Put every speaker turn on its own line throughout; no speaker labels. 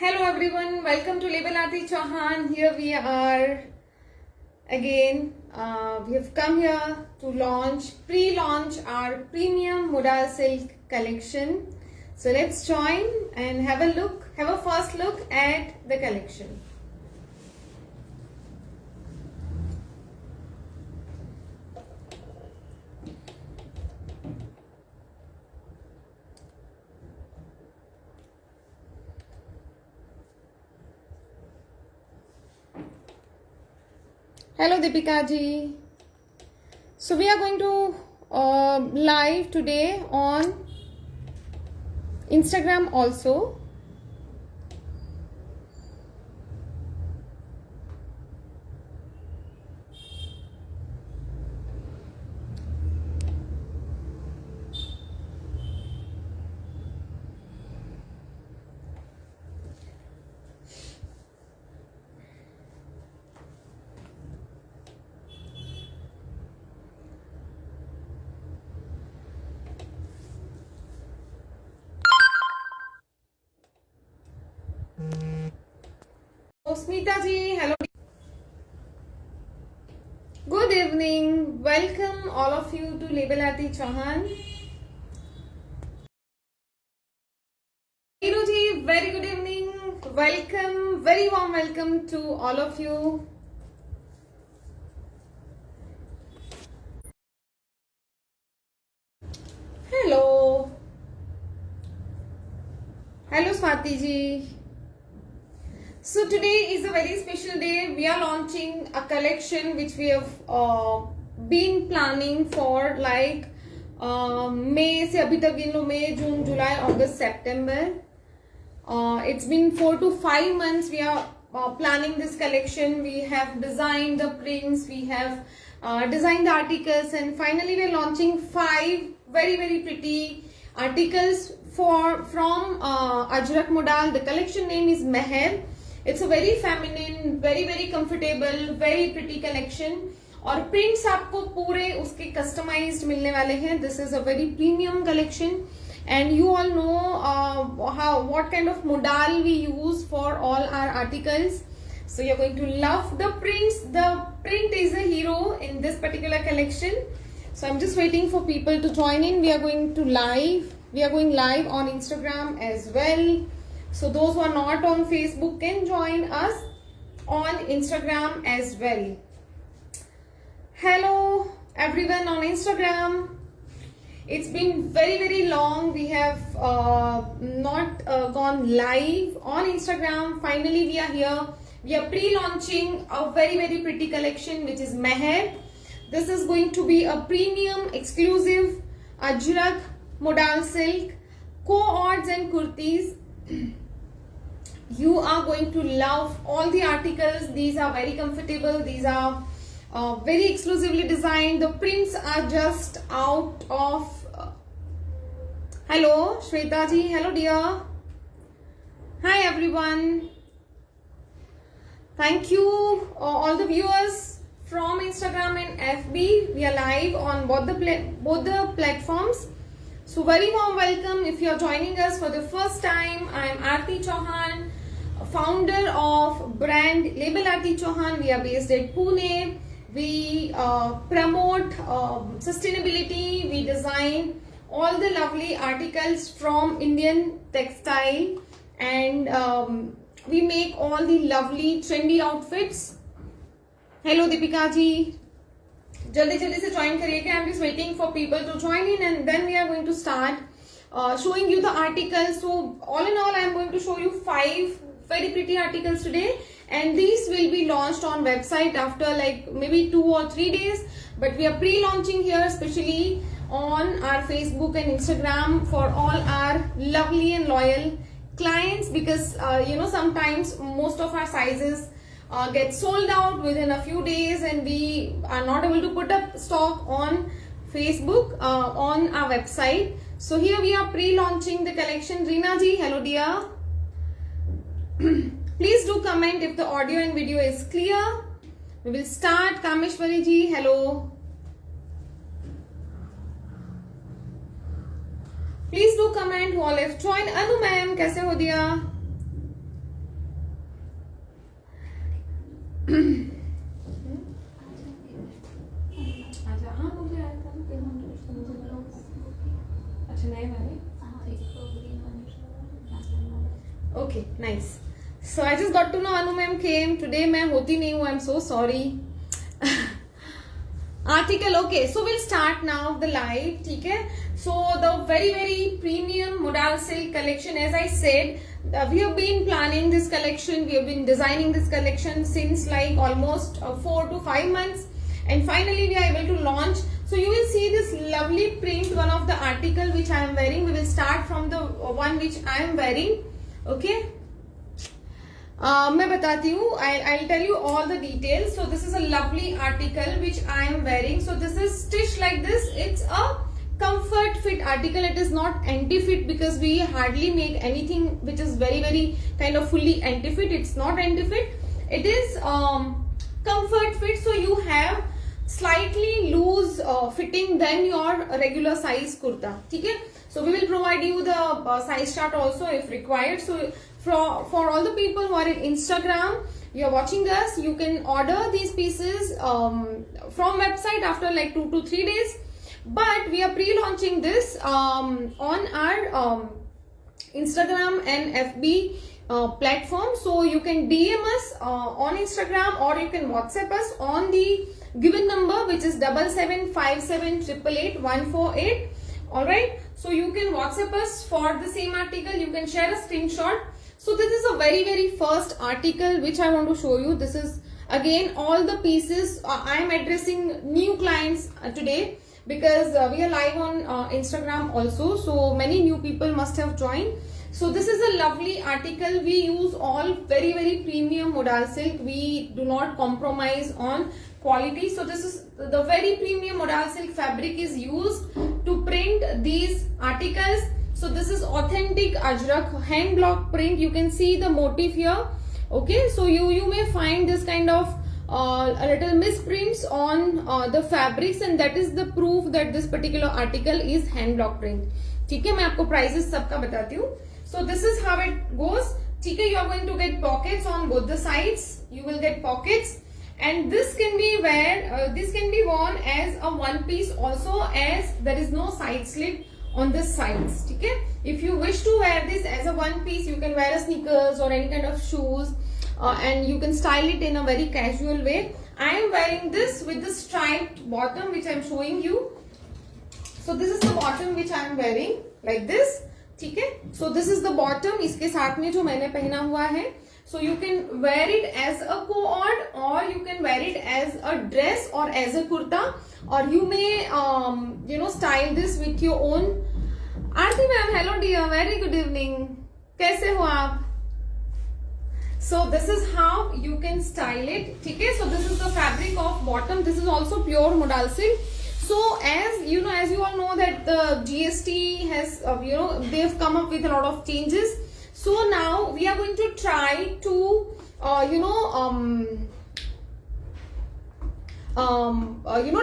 Hello everyone, welcome to Label Aarti Chauhan. Here we are again. We have come here to pre-launch our premium modal silk collection. So let's join and have a first look at the collection. Hello Deepika ji. So we are going to live today on Instagram also. Smita ji, hello. Good evening. Welcome all of you to Label Aarti Chauhan. Heero ji, very good evening. Welcome, very warm welcome to all of you. Hello. Hello Swati ji. So today is a very special day. We are launching a collection which we have been planning for like May से अभी तक गिन लो May, June, July, August, September. It's been 4 to 5 months we are planning this collection. We have designed the prints, we have designed the articles, and finally we are launching 5 very pretty articles from Ajrak Modal. The collection name is Meher. It's a very feminine, very comfortable, very pretty collection. और prints आपको पूरे उसके customized मिलने वाले हैं. This is a very premium collection, and you all know what kind of modal we use for all our articles. So you're going to love the prints. The print is a hero in this particular collection. So I'm just waiting for people to join in. We are going live on Instagram as well. So those who are not on Facebook can join us on Instagram as well. Hello everyone on Instagram. It's been very long. We have not gone live on Instagram. Finally we are here. We are pre-launching a very pretty collection which is Meher. This is going to be a premium exclusive Ajrak Modal silk co-ords and kurtis. You are going to love all the articles. These are very comfortable. These are very exclusively designed. The prints are just out of hello Shweta ji, hello dear. Hi everyone. Thank you all the viewers from Instagram and FB. We are live on both the platforms. So very warm welcome if you are joining us for the first time. I am Aarti Chauhan, founder of brand Label Aarti Chauhan. We are based at Pune. We promote sustainability. We design all the lovely articles from Indian textile, and we make all the lovely trendy outfits. Hello Deepika ji. जल्दी से join करिएगा. I'm just waiting for people to join in, and then we are going to start showing you the articles. So all in all, I am going to show you 5 very pretty articles today, and these will be launched on website after like maybe 2 or 3 days. But we are pre-launching here especially on our Facebook and Instagram for all our lovely and loyal clients, because sometimes most of our sizes get sold out within a few days, and we are not able to put up stock on Facebook on our website. So here we are pre-launching the collection. Reena ji, hello dear. Please do comment if the audio and video is clear. We will start. Kameshwari ji, hello. Please do comment who all have joined. Anu ma'am, kaise ho diya? अच्छा नए वाले. Okay, nice. So I just got to know Anu ma'am came today. मैं होती नहीं हूँ. I'm so sorry. Article. Okay, so we'll start now the live. ठीक है. So the very premium modal silk collection, as I said, we have been planning this collection. We have been designing this collection since like almost 4 to 5 months, and finally we are able to launch. So you will see this lovely print, one of the article which I am wearing. We will start from the one which I am wearing. Okay. मैं बताती हूँ. I'll tell you all the details. So this is a lovely article which I am wearing. So this is stitched like this. It's a comfort fit article. It is not anti-fit because we hardly make anything which is very kind of fully anti-fit. It's not anti-fit. It is comfort fit. So you have slightly loose fitting than your regular size kurta. ठीक है. So we will provide you the size chart also if required. So for all the people who are in Instagram, you are watching us, you can order these pieces from website after like 2 to 3 days. But we are pre-launching this on our Instagram and FB platform. So you can DM us on Instagram, or you can WhatsApp us on the given number, which is 7757888148. All right. So you can WhatsApp us for the same article. You can share a screenshot. So this is a very first article which I want to show you. This is again all the pieces. I am addressing new clients today because we are live on Instagram also. So many new people must have joined. So this is a lovely article. We use all very premium modal silk. We do not compromise on quality. So this is the very premium modal silk fabric is used to print these articles. So this is authentic Ajrak hand block print. You can see the motif here. Okay, so you may find this kind of a little misprints on the fabrics, and that is the proof that this particular article is hand block print. ठीक है, मैं आपको prices सबका बताती हूँ. So this is how it goes. ठीक है, you are going to get pockets on both the sides. You will get pockets. And this can be worn as a one piece also, as there is no side slit on the sides. Okay, if you wish to wear this as a one piece, you can wear a sneakers or any kind of shoes, and you can style it in a very casual way. I am wearing this with the striped bottom which I am showing you. So this is the bottom which I am wearing like this. ठीक है, so this is the bottom. इसके साथ में जो मैंने पहना हुआ है. So you can wear it as a co-ord, or you can wear it as a dress or as a kurta, or you may style this with your own. Aarti ma'am, hello dear, very good evening. कैसे हो आप? So this is how you can style it. ठीक है, so this is the fabric of bottom. This is also pure modal silk. So as you all know that the GST has they've come up with a lot of changes. So now we are going to try to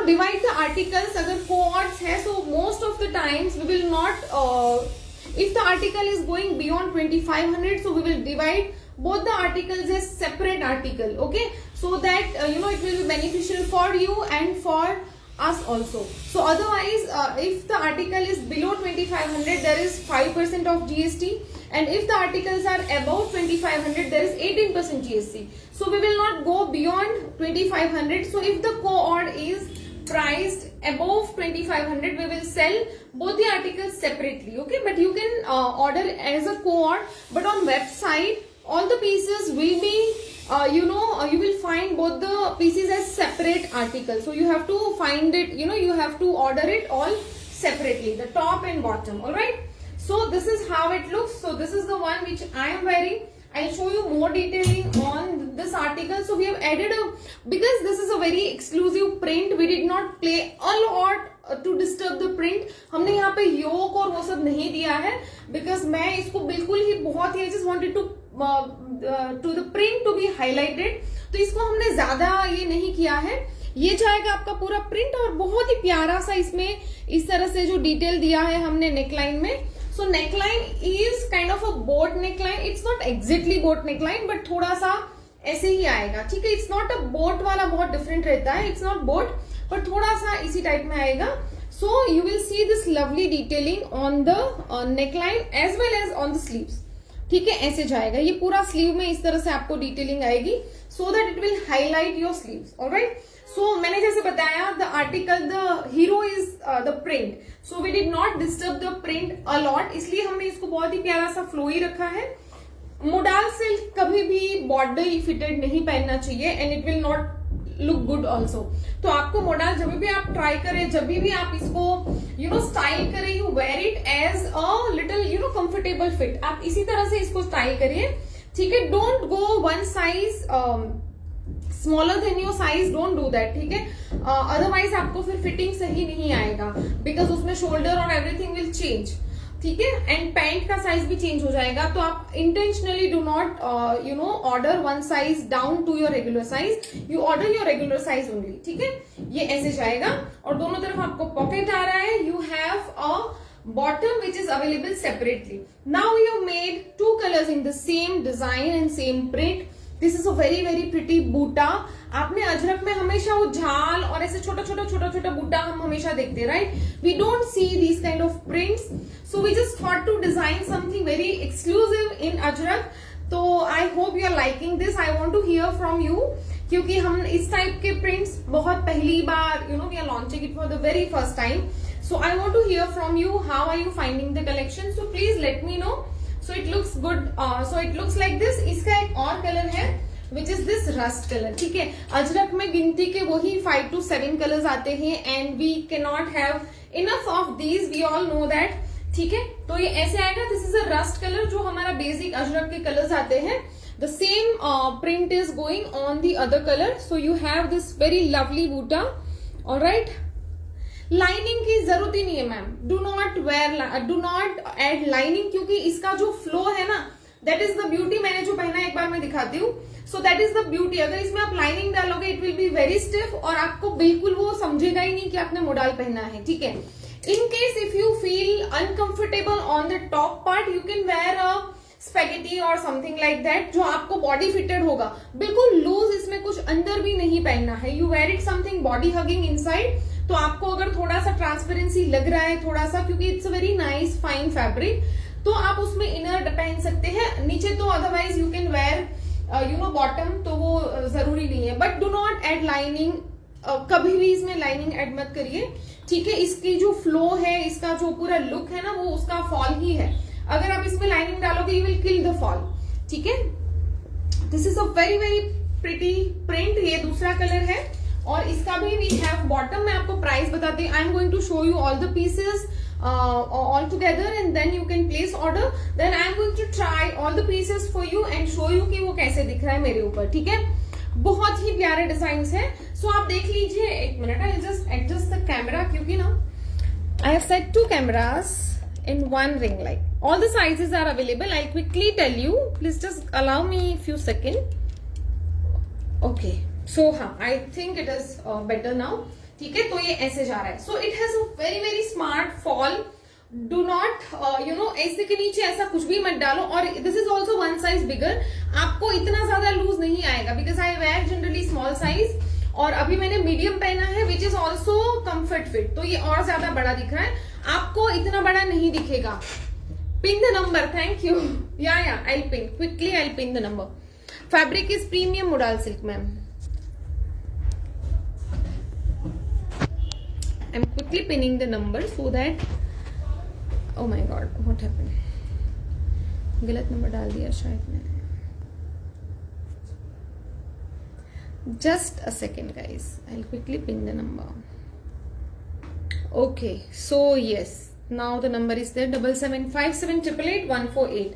divide the articles. अगर co-ords है, so most of the times we will not if the article is going beyond 2500, so we will divide both the articles as separate article. Okay, so that it will be beneficial for you and for us also. So otherwise if the article is below 2500, there is 5% of GST, and if the articles are above 2500, there is 18% GST. So we will not go beyond 2500. So if the co-ord is priced above 2500, we will sell both the articles separately. Okay, but you can order as a co-ord, but on website all the pieces will be you will find both the pieces as separate articles. So you have to find it, you have to order it all separately, the top and bottom. All right, so this is how it looks. So this is the one which I am wearing. I'll show you more detailing on this article. So we have added because this is a very exclusive print, we did not play a lot to disturb the print. हमने यहाँ पे yoke और वो सब नहीं दिया है, because मैं इसको बिल्कुल ही बहुत ही I just wanted to the print to be highlighted. तो इसको हमने ज्यादा ये नहीं किया है. ये जाएगा आपका पूरा प्रिंट, और बहुत ही प्यारा सा इसमें इस तरह से जो डिटेल दिया है हमने नेकलाइन में. So neckline is kind of a boat neckline. It's not exactly boat neckline, but थोड़ा सा ऐसे ही आएगा. ठीक है, it's not a boat वाला बहुत different रहता है. It's not boat, पर थोड़ा सा इसी टाइप में आएगा. So you will see this lovely detailing on the neckline as well as on the sleeves. ठीक है, ऐसे जाएगा ये पूरा स्लीव में, इस तरह से आपको डिटेलिंग आएगी so that it will highlight your sleeves. Alright. So मैंने जैसे बताया the article, the hero is the print. So we did not disturb the print a lot, इसलिए हमने इसको बहुत ही प्यारा सा फ्लो ही रखा है. मोडाल सिल्क कभी भी बॉडी फिटेड नहीं पहनना चाहिए and it will not look good also. तो आपको मोडाल जब भी आप ट्राई करें, जब भी आप इसको स्टाइल करें, you wear it as a little comfortable fit. आप इसी तरह से इसको स्टाइल करिए. ठीक है, don't go one size smaller than your size, don't do that. ठीक है, अदरवाइज आपको फिर फिटिंग सही नहीं आएगा बिकॉज उसमें शोल्डर और एवरीथिंग विल चेंज. ठीक है, एंड पैंट का साइज भी चेंज हो जाएगा. तो आप intentionally do not order one size down to your regular size, you order your regular size only. ठीक है, ये ऐसे जाएगा और दोनों तरफ आपको पॉकेट आ रहा है. You have a bottom which is available separately. Now we have made two colors in the same design and same print. This is a very very pretty boota. आपने अजरक में हमेशा वो झाल और ऐसे छोटा छोटा बूटा हम हमेशा देखते हैं, right? We don't see these kind of prints, so we just thought to design something very exclusive in Ajrak. तो I hope you are liking this. I want to hear from you क्योंकि हम इस टाइप के prints बहुत पहली बार we are launching it for the very first time. So I want to hear from you. How are you finding the collection? So please let me know. So it looks good. So it looks like this. इसका एक और colour है which is this rust color. ठीक है, अजरक में गिनती के वही 5 to 7 कलर्स आते हैं and we cannot have enough of these. We all know that. ठीक है, तो ये ऐसे आएगा. This is a rust color जो हमारा बेसिक अजरक के कलर्स आते हैं. The same print is going on the other color. So you have this very lovely boota. All right. Lining की जरूरत ही नहीं है ma'am. Do not add lining क्योंकि इसका जो फ्लो है ना, दैट इज द ब्यूटी. मैंने जो पहना एक बार मैं दिखाती हूँ. So that is the beauty. अगर इसमें आप लाइनिंग डालोगे it will be very stiff और आपको बिल्कुल वो समझेगा ही नहीं कि आपने मोडाल पहना है. ठीक है, in case if you feel uncomfortable on the top part you can where a spaghetti और समथिंग लाइक दैट जो आपको बॉडी फिटेड होगा. बिल्कुल लूज, इसमें कुछ अंदर भी नहीं पहनना है. You wear it something body hugging inside. तो आपको अगर थोड़ा सा ट्रांसपेरेंसी लग रहा है, थोड़ा सा, क्योंकि it's a very nice fine fabric, तो आप उसमें इनर पहन सकते हैं. नीचे तो otherwise you can wear bottom, तो वो जरूरी नहीं है. But do not add lining. कभी भी इसमें लाइनिंग एड मत करिए. ठीक है, इसकी जो फ्लो है, इसका जो पूरा लुक है ना, वो उसका फॉल ही है. अगर आप इसमें लाइनिंग डालोगे you will kill the fall. ठीक है, this is a very very pretty print. ये दूसरा कलर है और इसका भी वी हैव बॉटम. मैं आपको प्राइस बताती हूँ. I am going to show you all the pieces all together and then you can place order. Then I am going to try all the pieces for you and show you कि वो कैसे दिख रहा है मेरे ऊपर. ठीक है, बहुत ही प्यारे डिजाइन है. सो आप देख लीजिए. एक minute, I just adjust the camera क्योंकि ना I have set 2 cameras in one ring light. All the sizes are available. I'll quickly tell you. Please just allow me a few seconds. Okay. So हाँ, I think it is better now. ठीक है, तो ये ऐसे जा रहा है. So it has a very very smart fall. Do not ऐसे के नीचे ऐसा कुछ भी मत डालो. और this is also one size bigger. आपको इतना ज्यादा लूज नहीं आएगा because I wear generally small size. और अभी मैंने मीडियम पहना है which is also comfort fit. तो ये और ज्यादा बड़ा दिख रहा है. आपको इतना बड़ा नहीं दिखेगा. Pin the number. Thank you. Yeah, I'll pin. Quickly I'll pin the number. Fabric is premium modal silk, ma'am. I'm quickly pinning the number so that. Oh my God, what happened? गलत number डाल दिया शायद मैंने. Just a second, guys. I'll quickly pin the number. Okay, so yes, now the number is there. 7757888148.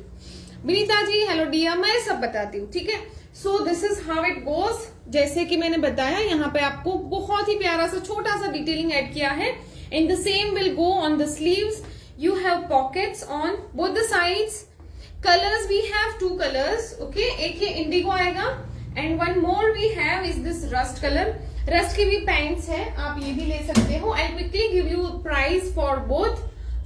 Vinita ji, hello dear. मैं सब बताती हूँ. ठीक है, so this is how it goes. जैसे कि मैंने बताया, यहाँ पे आपको बहुत ही प्यारा सा छोटा सा डिटेलिंग ऐड किया है. In the same will go on the sleeves. You have pockets on both the sides. Colours we have 2 colors. Okay, एक ये इंडिगो आएगा and one more we have is this rust colour. Rust की भी pants है, आप ये भी ले सकते हो. I quickly give you price for both.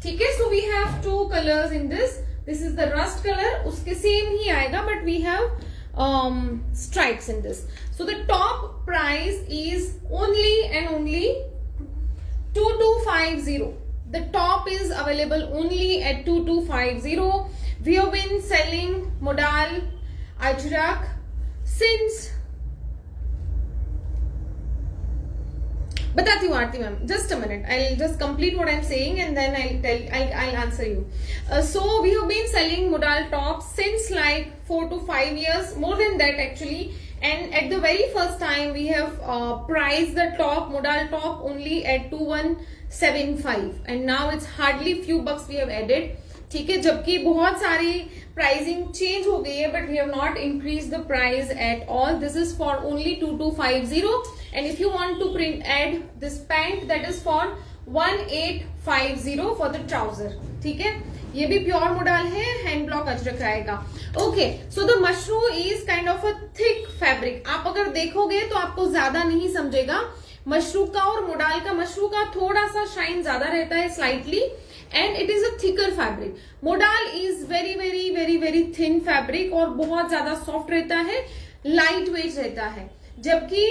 ठीक है, so we have 2 colors in this. This is the rust colour. उसके सेम ही आएगा but we have stripes in this. So the top price is only and only 2250. The top is available only at 2250. We have been selling modal ajrak since, बताती हूँ आरती ma'am, just a minute, I'll just complete what I'm saying and then I'll answer you. So we have been selling modal tops since like 4 to 5 years, more than that actually. And at the very first time we have priced the top, modal top, only at 2175 and now it's hardly few bucks we have added. ठीक है, जबकि बहुत सारी pricing change हो गई है, but we have not increase the price at all. This is for only 2250 and if you want to print add this pant that is for 1850 for the trouser. ठीक है, ये भी प्योर मोडाल है, hand block ajrak आएगा. Okay, so the mashru is kind of a thick fabric. आप अगर देखोगे तो आपको ज्यादा नहीं समझेगा. मशरू का और मोडाल का, मशरू का थोड़ा सा शाइन ज्यादा रहता है slightly, and it is a thicker fabric. Modal is very very very very thin fabric और बहुत ज्यादा सॉफ्ट रहता है, लाइट वेट रहता है. जबकि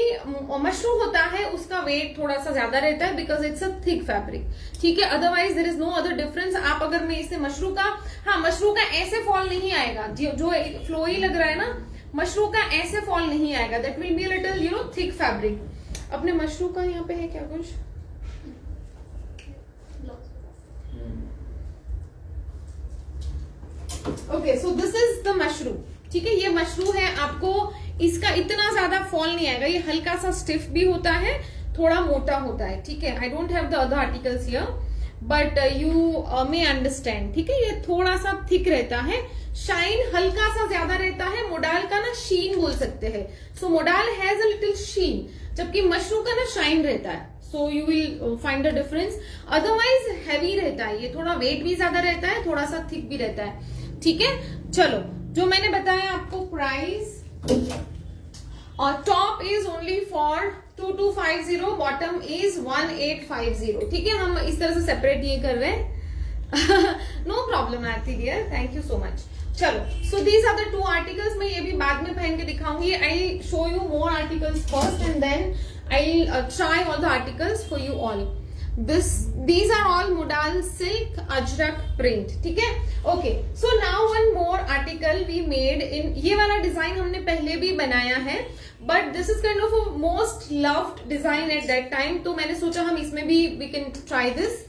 मशरू होता है उसका वेट थोड़ा सा ज्यादा रहता है because it's a thick fabric. ठीक है, otherwise there is no other difference. आप अगर मैं इसे मशरू का, हाँ मशरू का ऐसे फॉल नहीं आएगा जो फ्लोई लग रहा है ना, मशरू का ऐसे फॉल नहीं आएगा. That will be a little you know thick fabric. अपने मशरू का यहाँ पे है क्या कुछ? Okay, so this is the mashru. ठीक है, ये मशरू है. आपको इसका इतना ज्यादा फॉल नहीं आएगा. ये हल्का सा स्टिफ भी होता है, थोड़ा मोटा होता है. ठीक है, आई don't have the other articles here but you may understand. ठीक है, ये थोड़ा सा थिक रहता है, शाइन हल्का सा ज्यादा रहता है. मोडाल का ना शीन बोल सकते हैं. सो मोडाल हैज अ लिटिल शीन, जबकि मशरू का ना शाइन रहता है. So you will find the difference. Otherwise heavy रहता है, ये थोड़ा वेट भी ज्यादा रहता है, थोड़ा सा थिक भी रहता है. ठीक है, चलो जो मैंने बताया आपको प्राइस, और top is only for 2250, bottom is 1850. ठीक है, हम इस तरह से सेपरेट ये कर रहे हैं. नो प्रॉब्लम आती dear, thank you so much. चलो, so these are the 2 articles. मैं ये भी बाद में पहन के दिखाऊंगी. I show you more articles first and then I try all the articles for you all. These are all modal silk ajrak print. ठीक है, okay. So now one more article we made in, ये वाला design हमने पहले भी बनाया है but this is kind of a most loved design at that time, तो मैंने सोचा हम इसमें भी वी कैन ट्राई दिस.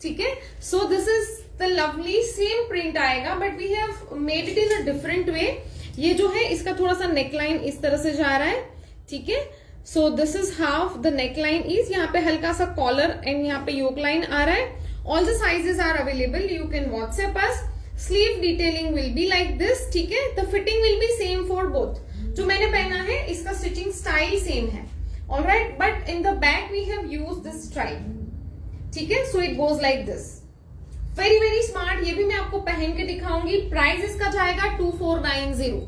ठीक है, so this is the lovely same print आएगा but we have made it in a different way. ये जो है इसका थोड़ा सा नेकलाइन इस तरह से जा रहा है. ठीक है, so this is how the neckline is. यहाँ पे हल्का सा कॉलर एंड यहाँ पे योक लाइन आ रहा है. All the sizes are available. You can WhatsApp us. Sleeve detailing will be like this. ठीक है, the fitting will be same for both. जो मैंने पहना है इसका स्टिचिंग स्टाइल सेम है. All right, but in the back we have used this stripe. ठीक है, so it goes like this. Very very smart. ये भी मैं आपको पहन के दिखाऊंगी. प्राइस इसका जाएगा 2490.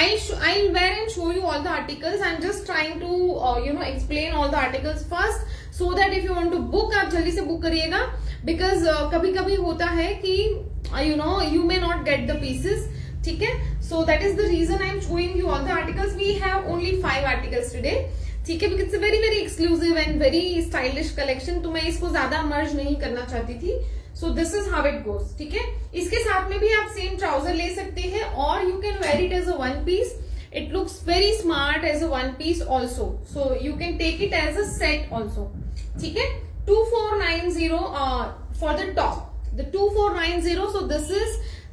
I'll wear and show you all the articles. I'm just trying to explain all the articles first so that if you want to book, आप जल्दी से book करिएगा because कभी कभी होता है कि you may not get the pieces. ठीक है, so that is the reason I'm showing you all the articles. We have only 5 articles today. ठीक है, because it's a very very exclusive and very stylish collection. तो मैं इसको ज्यादा मर्ज नहीं करना चाहती थी. So this is how it goes. ठीक है, इसके साथ में भी आप सेम ट्राउजर ले सकते हैं और you can wear it as a one piece. It looks very smart as a one piece also. So you can take it as a set also. ठीक है, 2490 for the top. The 2490. So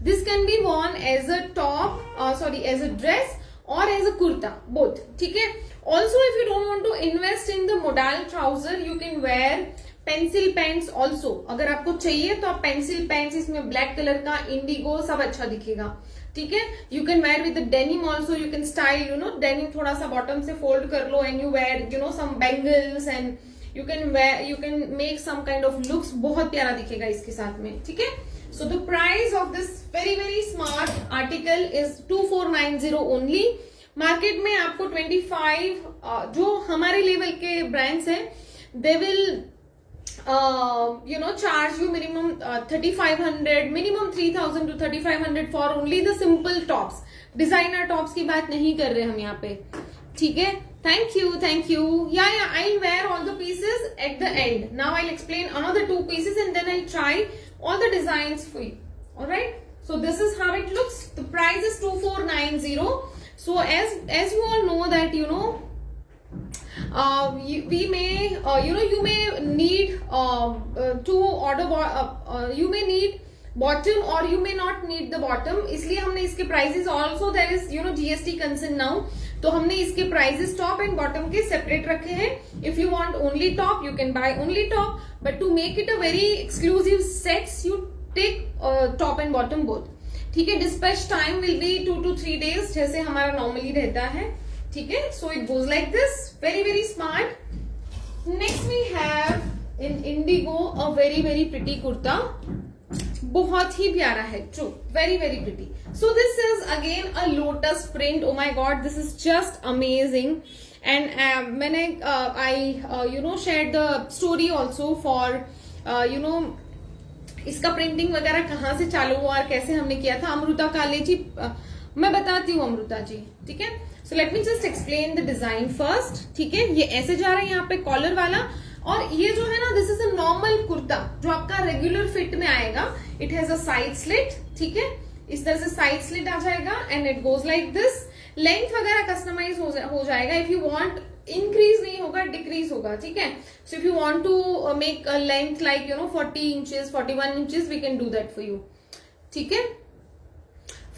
this can be worn as a top, as a dress or as a kurta, both. ठीक है. Also, if you don't want to invest in the modal trouser, you can wear pencil pants also. अगर आपको चाहिए तो आप pencil pants, इसमें black colour का indigo सब अच्छा दिखेगा. ठीक है, you can wear with denim also. You can style denim थोड़ा सा बॉटम से फोल्ड कर लो and you wear some bangles and you can make some kind of looks. बहुत प्यारा दिखेगा इसके साथ में. ठीक है, so the price of this very very smart article is 2490 only. Market में आपको 25 जो हमारे लेवल के ब्रांड्स हैं they will charge you minimum 3500, minimum 3000 to 3500 for only the simple tops. Designer tops की बात नहीं कर रहे हम यहाँ पे, ठीक है. Thank you. Yeah, I'll wear all the pieces at the end. Now I'll explain another 2 pieces and then I'll try all the designs for you. Alright. So this is how it looks. The price is 2490. So as you all know that, you may need to order, you may need bottom or you may not need the bottom. इसलिए हमने इसके prices also there is GST concern now. तो हमने इसके prices top and bottom के separate रखे हैं. If you want only top, you can buy only top. But to make it a very exclusive sets, you take top and bottom both. ठीक है. Dispatch time will be 2 to 3 days जैसे हमारा normally रहता है. ठीक है. So it goes like this. Very smart. Next we have in indigo a very pretty kurta. बहुत ही प्यारा है. True. Very pretty. So this is again a lotus print. Oh my god, this is just amazing. And मैंने I shared the story also for इसका printing वगैरह कहाँ से चालू हुआ और कैसे हमने किया था. अमृता काले जी, मैं बताती हूँ अमृता जी. ठीक है. So let me just explain the design first. ठीक है. ये ऐसे जा रहा है यहाँ पे कॉलर वाला, और ये जो है ना, this is a normal kurta जो आपका रेगुलर फिट में आएगा. It has a side slit. ठीक है. इस तरह से साइड स्लिट आ जाएगा and it goes like this. Length वगैरह कस्टमाइज हो जाएगा. इफ यू वांट इंक्रीज नहीं होगा, डिक्रीज होगा. ठीक है. So if you want to make a length like 40 inches 41 inches, we can do that for you. ठीक है.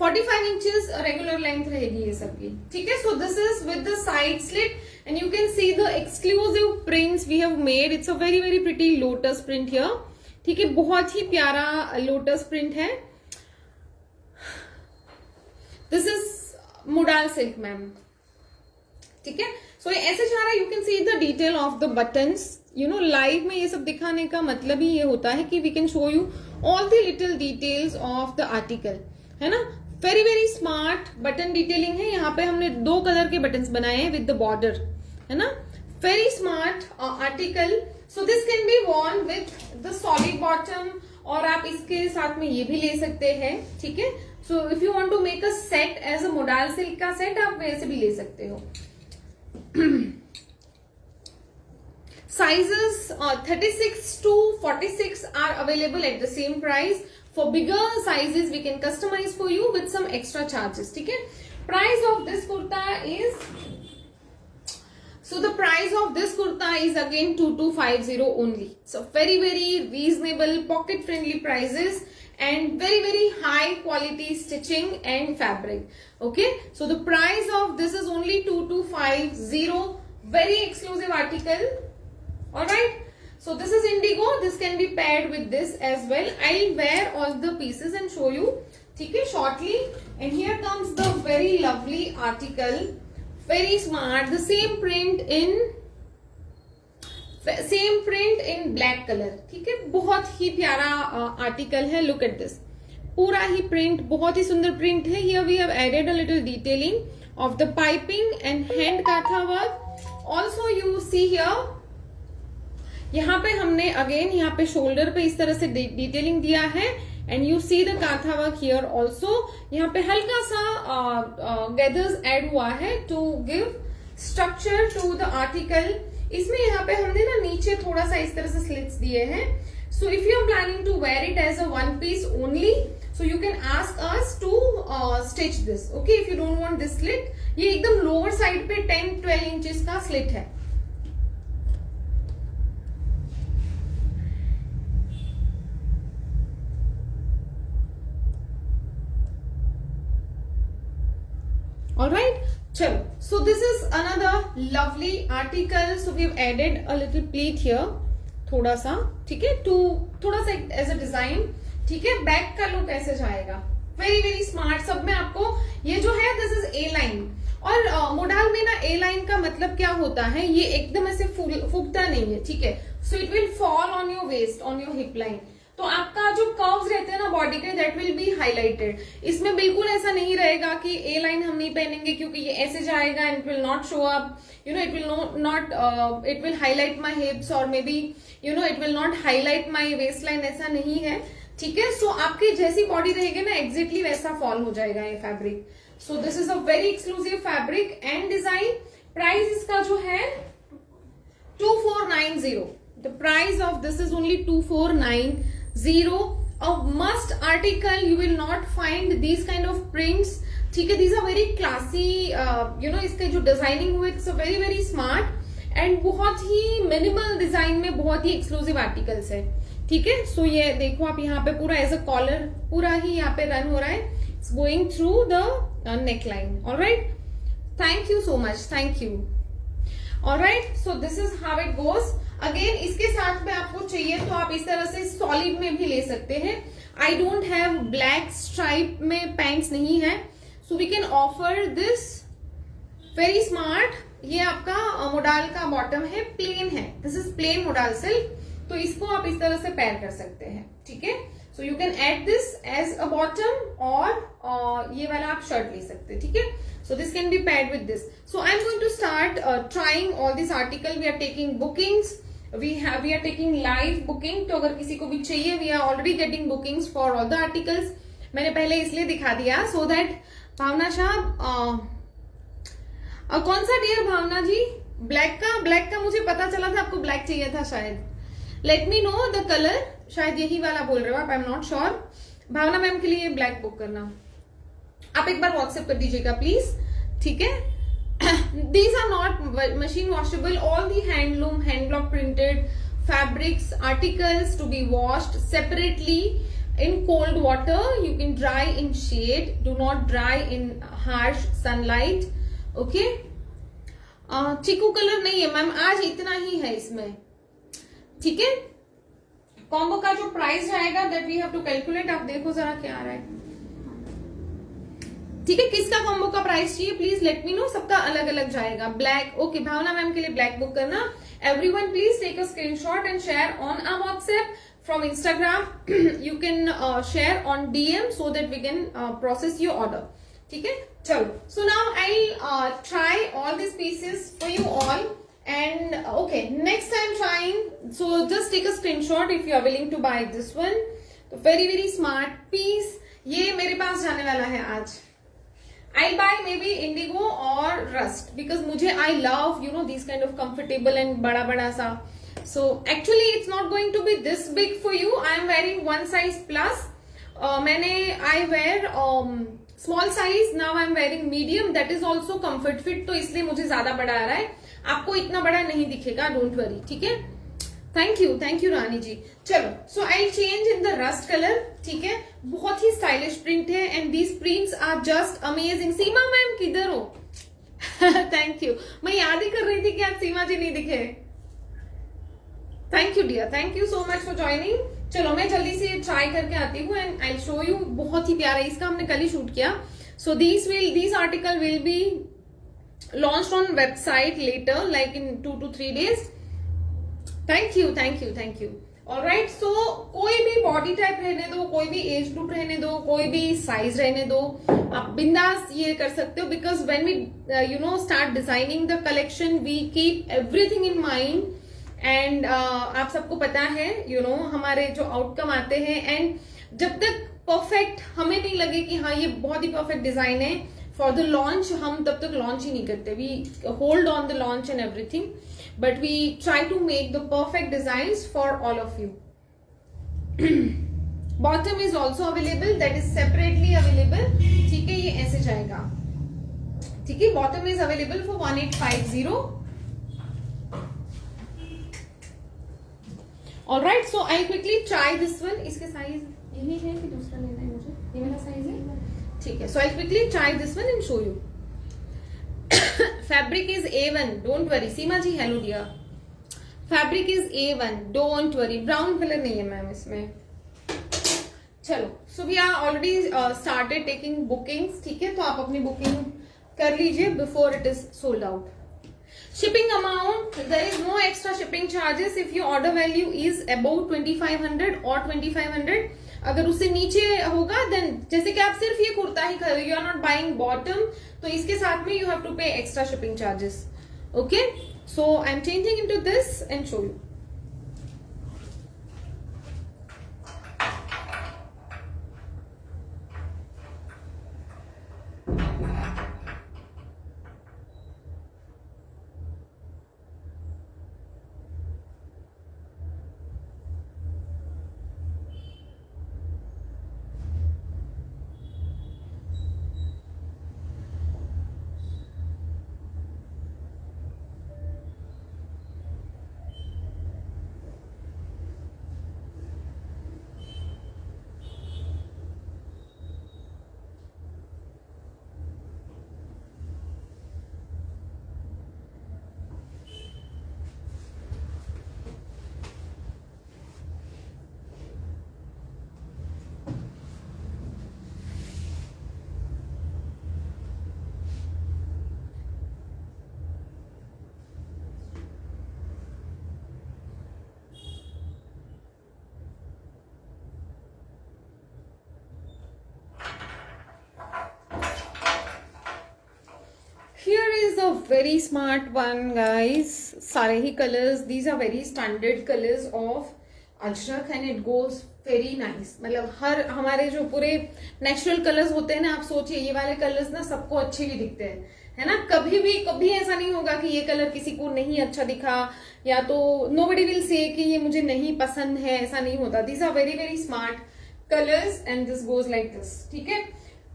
45 इंचेस रेगुलर लेंथ रहेगी ये सबकी. ठीक है. So this is with the side slit and you can see the exclusive prints we have made. It's a very pretty lotus print here. ठीक है. बहुत ही प्यारा lotus print है. This is modal silk ma'am. ठीक है. So ऐसे जा रहा है. You can see the detail of the buttons. Live में ये सब दिखाने का मतलब ही ये होता है कि we can show you all the little details of the article. है ना. very smart button detailing है. यहाँ पे हमने 2 कलर के buttons बनाए हैं with the border. है ना. very smart article. So this can be worn with the solid bottom, और आप इसके साथ में ये भी ले सकते हैं. ठीक है. So if you want to make a set as a modal silk का set, आप वैसे भी ले सकते हो. Sizes 36 to 46 are available at the same price. For bigger sizes we can customize for you with some extra charges. ठीक है. Price of this kurta is, so the price of this kurta is again 2250 only. So very reasonable, pocket friendly prices and very high quality stitching and fabric. Okay. So the price of this is only 2250. Very exclusive article. Alright. So this is indigo. This can be paired with this as well. I'll wear all the pieces and show you. ठीक है. Shortly. And here comes the very lovely article. Very smart. The same print in black color. ठीक है. बहुत ही प्यारा article है. Look at this. पूरा ही print, बहुत ही सुंदर प्रिंट है. Here we have added a little detailing of the piping and hand katha work. Also you see here, यहाँ पे हमने अगेन यहाँ पे शोल्डर पे इस तरह से डिटेलिंग दिया है. And you see the kantha work here also. यहाँ पे हल्का सा गैदर्स ऐड हुआ है to give structure to the article. इसमें यहाँ पे हमने ना नीचे थोड़ा सा इस तरह से स्लिट्स दिए हैं. So if you are planning to wear it as a one piece only, so you can ask us to stitch this. Okay. If you don't want this slit, ये एकदम लोअर साइड पे 10-12 inches का slit है. Alright, chalo. So this is another lovely article. So we've added a little pleat here, थोड़ा सा. ठीक है. to थोड़ा सा as a design. ठीक है. बैक का लुक ऐसे जाएगा. very smart. सब में आपको ये जो है this is A line. और मोडाल में ना A line का मतलब क्या होता है, ये एकदम ऐसे फूकता नहीं है. ठीक है. So it will fall on your waist, on your hip line. तो आपका जो कर्व्स रहते हैं ना बॉडी के, दैट विल बी हाईलाइटेड। इसमें बिल्कुल ऐसा नहीं रहेगा कि ए लाइन हम नहीं पहनेंगे क्योंकि ये ऐसे जाएगा and it will not show up, you know, it will highlight my hips और may be you know it will not highlight my waistline, ऐसा नहीं है, ठीक है। सो आपकी जैसी बॉडी रहेगी ना एग्जैक्टली वैसा फॉल हो जाएगा ये fabric. So this is a very exclusive fabric and design. Price इसका जो है 2490। The price of this is only 2490. A must article. You will not find these kind of prints. ठीक है, these are very classy. You know, इसके जो designing हुए it's a very very smart and बहुत ही minimal design में बहुत ही exclusive articles है, ठीक है। सो ये देखो आप यहाँ पे पूरा एज अ कॉलर पूरा ही यहाँ पे रन हो रहा है, it's going through the neck line. Alright, thank you so much, thank you. Alright, so this is how it goes. Again इसके साथ में आपको चाहिए तो आप इस तरह से सॉलिड में भी ले सकते हैं। I don't have black stripe में पैंट्स नहीं है, so we can offer this very smart. ये आपका मोडाल का बॉटम है, प्लेन है, this is plain modal silk, तो इसको आप इस तरह से पेयर कर सकते हैं, ठीक है। So you can add this as a bottom और ये वाला आप शर्ट ले सकते हैं, ठीक है। So this can be paired with this. So I'm going to start trying all these article. We are taking bookings. We are taking live booking. तो अगर किसी को भी चाहिए, we are already getting bookings for all the articles. मैंने पहले इसलिए दिखा दिया so that भावना साहब कौन सा डियर भावना जी? ब्लैक का मुझे पता चला था आपको ब्लैक चाहिए था शायद। Let me know the colour, शायद यही वाला बोल रहे हो आप, I am not sure. Bhavna ma'am के लिए ब्लैक बुक करना, आप एक बार व्हाट्सएप कर दीजिएगा प्लीज, ठीक है। These are not machine washable, all the handloom hand block printed fabrics articles to be washed separately in cold water. You can dry in shade, do not dry in harsh sunlight. Okay, चीकू colour नहीं है ma'am, आज इतना ही है इसमें, ठीक है। Combo का जो प्राइस आएगा that we have to calculate, आप देखो जरा क्या आ रहा है, ठीक है। किसका कॉम्बो का प्राइस चाहिए प्लीज लेट मी नो, सबका अलग अलग जाएगा। ब्लैक, ओके, भावना मैम के लिए ब्लैक बुक करना। Everyone please take a screenshot and share on our WhatsApp from Instagram. You can share on DM so that we can process your order, ठीक है। चलो, so now I'll try all these pieces for you all and okay, next time trying, so just take a screenshot if you are willing to buy this one. तो very very smart piece, ये मेरे पास जाने वाला है आज। I'll buy maybe indigo or rust because मुझे I love you know these kind of comfortable and बड़ा बड़ा सा। So actually it's not going to be this big for you. I am wearing one size plus. I wear small size. Now I am wearing medium. That is also comfort fit. तो इसलिए मुझे ज्यादा बड़ा आ रहा है, आपको इतना बड़ा नहीं दिखेगा, don't worry, ठीक है। Thank you रानी जी। चलो, so I'll change in the rust color, ठीक है। बहुत ही stylish print है and these prints are just amazing. Seema ma'am किधर हो? Thank you. मैं याद ही कर रही थी कि आज सीमा जी नहीं दिखे। Thank you dear, thank you so much for joining. चलो मैं जल्दी से ट्राई करके आती हूँ एंड आई शो यू। बहुत ही प्यारा, इसका हमने कल ही शूट किया। So these article will be launched on website later like in 2 to 3 days. Thank you. Alright, सो कोई भी बॉडी टाइप रहने दो, कोई भी एज ग्रुप रहने दो, कोई भी साइज रहने दो, आप बिंदास ये कर सकते हो because when we you know start designing the collection we keep everything in mind and आप सबको पता है यू नो हमारे जो आउटकम आते हैं एंड जब तक परफेक्ट हमें नहीं लगे कि हाँ ये बहुत ही परफेक्ट डिजाइन है फॉर द लॉन्च, हम तब तक लॉन्च ही नहीं करते। We hold on the launch and everything but we try to make the perfect designs for all of you. Bottom is also available, that is separately available, ठीक है। ये ऐसे जाएगा, ठीक है। Bottom is available for 1850। Alright, so I'll quickly try this one. इसके size यही है कि दूसरा लेना है मुझे? ये वाला साइज है, ठीक है। So I'll quickly try this one and show you. Fabric is A1, don't worry. Seema ji hello dear. Fabric is A1, don't worry. Brown color नहीं है मैम इसमें। चलो, so we are already started taking bookings, ठीक है। तो आप अपनी booking कर लीजिए before it is sold out. Shipping amount, there is no extra shipping charges if your order value is above 2500 or 2500. अगर उससे नीचे होगा देन, जैसे कि आप सिर्फ ये कुर्ता ही खरीदो, you are not buying bottom, तो इसके साथ में you have to pay extra shipping charges. Okay, so I am changing into this and show you. Here is a very smart one, guys. सारे ही colors, these are very standard colors of Ajrak and it goes very nice. मतलब हर हमारे जो पूरे natural colours होते हैं ना, आप सोचिए ये वाले कलर्स ना सबको अच्छे भी दिखते हैं, है ना. कभी ऐसा नहीं होगा कि ये कलर किसी को नहीं अच्छा दिखा, या तो nobody will say कि ये मुझे नहीं पसंद है, ऐसा नहीं होता. These are very very smart colors and this goes like this. ठीक है,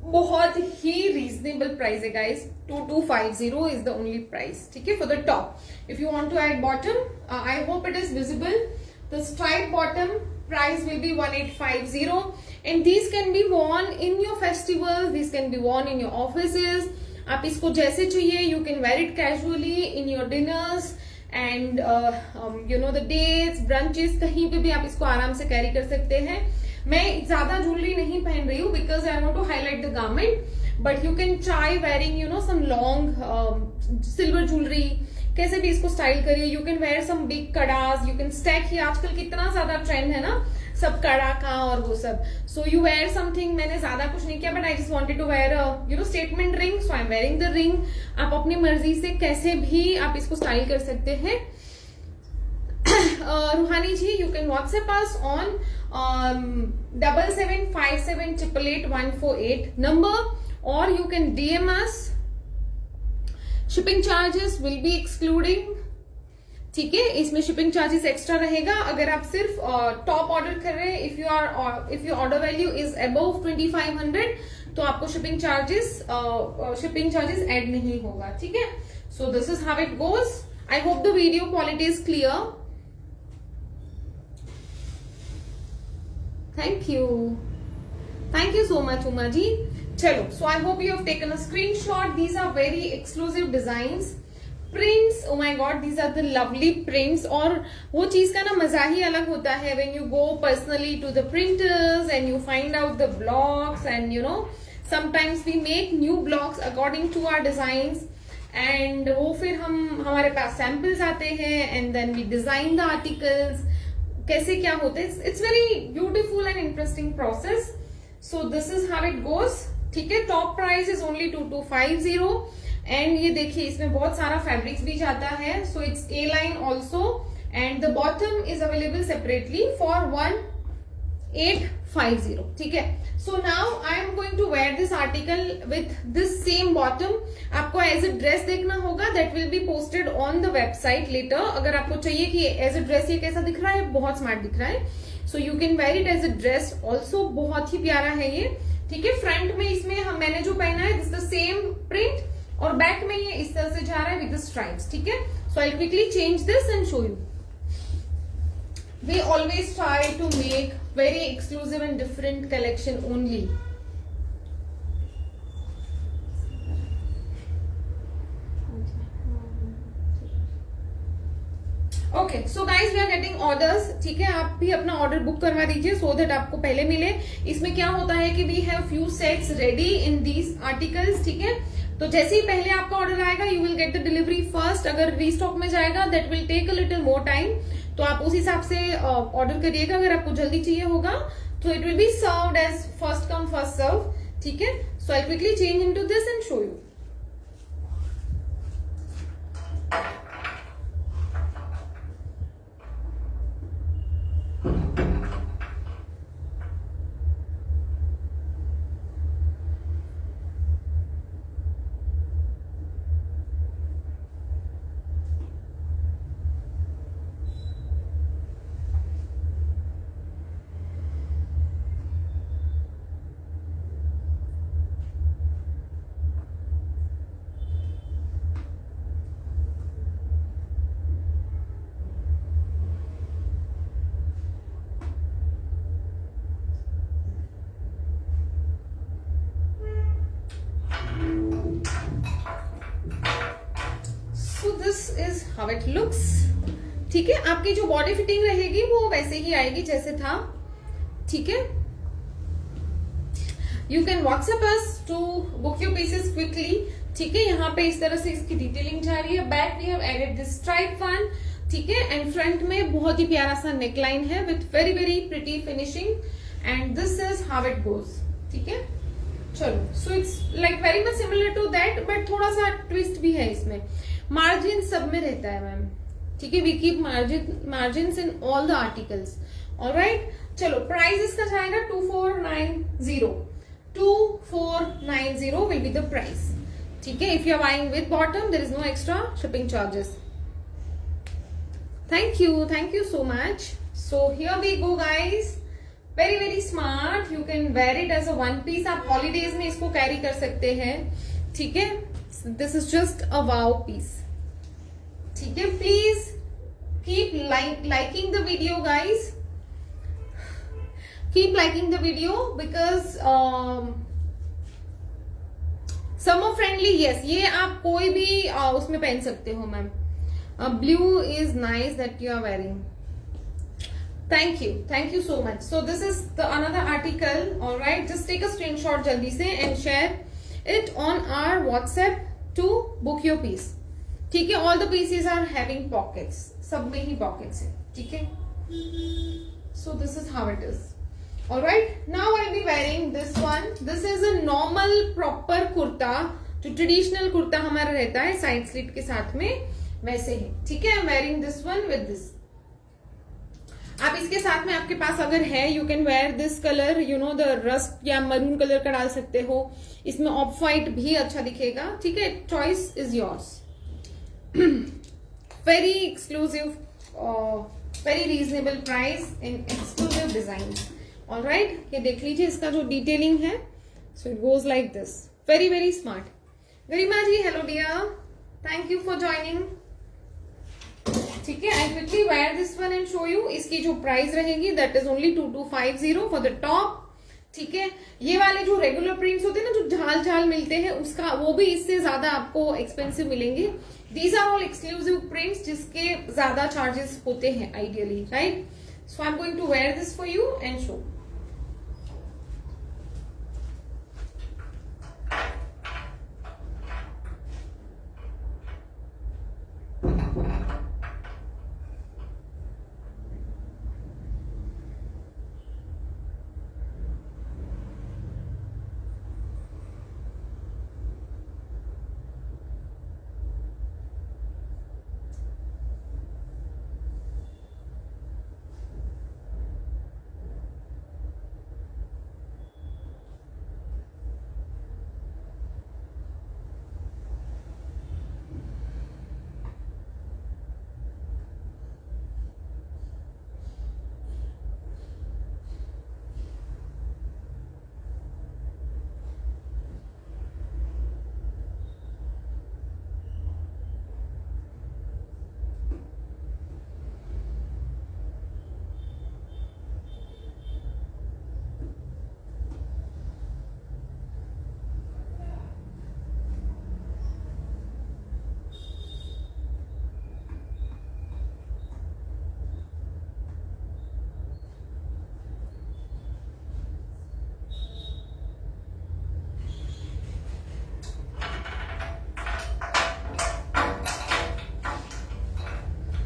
बहुत ही रीजनेबल प्राइस है guys. 2250 is the only price. ठीक है, for the top. If you want to add bottom, I hope it is visible. The stripe bottom price will be 1850 and these can be worn in your festival, these can be worn in your offices. आप इसको जैसे चाहिए, you can wear it casually in your dinners and you know the dates, ब्रंचेस, कहीं पे भी आप इसको आराम से कैरी कर सकते हैं. मैं ज्यादा ज्वेलरी नहीं पहन रही हूँ because I want to highlight the garment, but you can try wearing you know some long silver jewellery, कैसे भी इसको स्टाइल करिए. You can wear some big kadas, you can stack. ही आजकल कितना ज्यादा ट्रेंड है ना सब कड़ा का और वो सब. So you wear something. मैंने ज्यादा कुछ नहीं किया but I just wanted to wear you know statement ring, so I am wearing the ring. आप अपनी मर्जी से कैसे भी आप इसको स्टाइल कर सकते हैं. रूहानी जी, you can WhatsApp us on 7757888148 number, or you can DM us. Shipping charges will be excluding. ठीक है, इसमें शिपिंग चार्जेस एक्स्ट्रा रहेगा अगर आप सिर्फ टॉप ऑर्डर कर रहे हैं. If your order value is above 2500 तो आपको शिपिंग चार्जेस ऐड नहीं होगा. ठीक है, so this is how it goes. I hope the video quality is clear. Thank you so much Uma ji. Chalo, so I hope you have taken a screenshot. These are very exclusive designs, prints. Oh my god, these are the lovely prints. और वो चीज का ना मजा ही अलग होता है when you go personally to the printers and you find out the blocks, and you know sometimes we make new blocks according to our designs, and वो फिर हमारे पास samples आते हैं and then we design the articles. कैसे क्या होता है, it's very beautiful and interesting process. So this is how it goes. ठीक है, top price is only 2250 and ये देखिए इसमें बहुत सारा फैब्रिक्स भी जाता है. So it's a line also and the bottom is available separately for 1850. ठीक है, so now I am going to wear this article with this same bottom. आपको एज अ ड्रेस देखना होगा, that will be posted on the website later. अगर आपको चाहिए कि as a dress ये कैसा दिख रहा है, बहुत स्मार्ट दिख रहा है, so you can wear it as a dress also. बहुत ही प्यारा है ये. ठीक है, फ्रंट में इसमें मैंने जो पहना है दिस द सेम प्रिंट, और बैक में ये इस तरह से जा रहा है विद द स्ट्राइप्स. ठीक है, so I quickly change this and show you. We always try to make very exclusive and different collection only. Okay, so guys we are getting orders. ठीक है, आप भी अपना ऑर्डर बुक करवा दीजिए so that आपको पहले मिले. इसमें क्या होता है कि we have few sets ready in these articles. ठीक है, तो जैसे ही पहले आपका ऑर्डर आएगा you will get the delivery first. अगर रीस्टॉक में जाएगा that will take a little more time, तो आप उस हिसाब से ऑर्डर करिएगा. अगर आपको जल्दी चाहिए होगा So it will be served as first come first serve. ठीक है, so I'll quickly change into this and show you. This is how it looks. ठीक है, आपकी जो बॉडी फिटिंग रहेगी वो वैसे ही आएगी जैसे था. ठीक है, you can WhatsApp us to book your pieces quickly. ठीक है, यहाँ पे इस तरह से इसकी डिटेलिंग जा रही है. Back we have added this stripe one. ठीक है, एंड फ्रंट में बहुत ही प्यारा सा नेकलाइन है with very very pretty finishing. And this is how it goes. ठीक है, चलो, so it's like very much similar to that, but थोड़ा सा ट्विस्ट भी है इसमें. मार्जिन सब में रहता है मैम. ठीक है, we keep margin in all the articles. Alright, चलो, प्राइस इसका जाएगा 2490. 2490 विल बी द प्राइस. ठीक है, if you are buying with bottom there is no extra shipping charges. Thank you so much. So here we go guys. Very very smart. You can wear it as a one piece. आप holidays में इसको carry कर सकते हैं. ठीक है, this is just a wow piece. ठीक है, please keep liking the video guys. Keep liking the video because summer friendly. yes, ये आप कोई भी उसमें पहन सकते हो ma'am. blue is nice that you are wearing. Thank you so much. So this is the another article. All right, just take a screenshot jaldi se and share it on our WhatsApp to book your piece. ठीक है, all the pieces are having pockets. सब में ही pockets है. ठीक है, so this is how it is. All right, now I'll be wearing this one. This is a normal proper kurta. जो traditional kurta हमारा रहता है साइड स्लिट के साथ में, वैसे ही. ठीक है, I'm wearing this one with this. आप इसके साथ में आपके पास अगर है, you can where this colour, you know the rust या मरून कलर का डाल सकते हो. इसमें ऑफ व्हाइट भी अच्छा दिखेगा. ठीक है, choice is yours. very exclusive, very reasonable price in exclusive designs. All right, ये देख लीजिए इसका जो डिटेलिंग है. So it goes like this. Very very smart. Garima ji, hello dear. Thank you for joining. ठीक है, I quickly wear this one and show you. इसकी जो प्राइस रहेगी that is only 2250 for the top. ठीक है, ये वाले जो रेगुलर प्रिंट्स होते हैं ना, जो झाल झाल मिलते हैं, उसका वो भी इससे ज्यादा आपको एक्सपेंसिव मिलेंगे. These are all exclusive prints जिसके ज्यादा चार्जेस होते हैं ideally. Right, so I am going to wear this for you and show.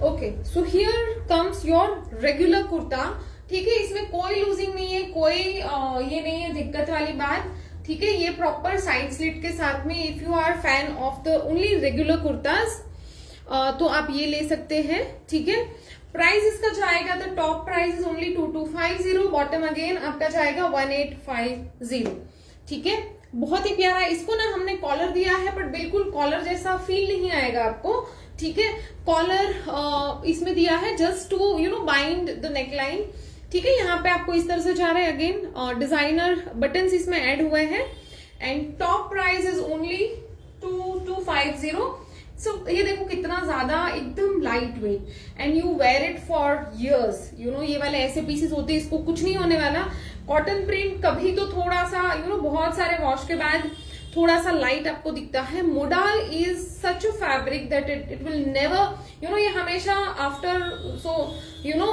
Okay, so here comes your regular kurta. ठीक है, इसमें कोई लूजिंग नहीं है, कोई ये नहीं है दिक्कत वाली बात। ठीक है, ये प्रॉपर साइड स्लिट के साथ में, if you are fan of the only regular kurtas तो आप ये ले सकते हैं। ठीक है, प्राइस इसका जाएगा, the top price is only 2250, bottom again आपका जाएगा 1850। ठीक है, बहुत ही प्यारा। इसको ना हमने कॉलर दिया है, बट बिल्कुल कॉलर जैसा फील नहीं आएगा आपको। ठीक है, कॉलर इसमें दिया है just to bind the neckline. ठीक है, यहाँ पे आपको इस तरह से जा रहा है। अगेन डिजाइनर बटन्स इसमें ऐड हुए हैं and top price is only 2250। सो ये देखो कितना ज्यादा एकदम light weight and you wear it for years. ये वाले ऐसे पीसेस होते हैं, इसको कुछ नहीं होने वाला। कॉटन प्रिंट कभी तो थोड़ा सा बहुत सारे वॉश के बाद थोड़ा सा लाइट आपको दिखता है। Modal is such a fabric that it will never ये हमेशा आफ्टर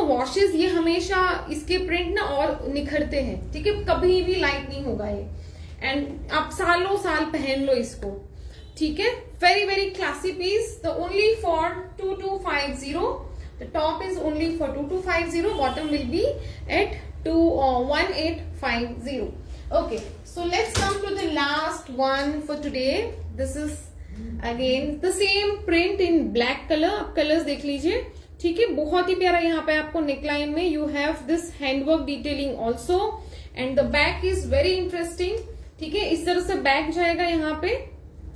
वॉशेस ये हमेशा इसके प्रिंट ना और निखरते हैं। ठीक है, कभी भी लाइट नहीं होगा ये एंड आप सालों साल पहन लो इसको। ठीक है, very very classy piece, the only for 2250। The top is only for 2250, bottom will be at 1850। Okay, so let's come to the last one for today. This is again the same print in black color. आप colours देख लीजिए। ठीक है, बहुत ही प्यारा। यहाँ पे आपको नेकलाइन में you have this handwork detailing also and the back is very interesting। ठीक है, इस तरह से बैक जाएगा यहाँ पे,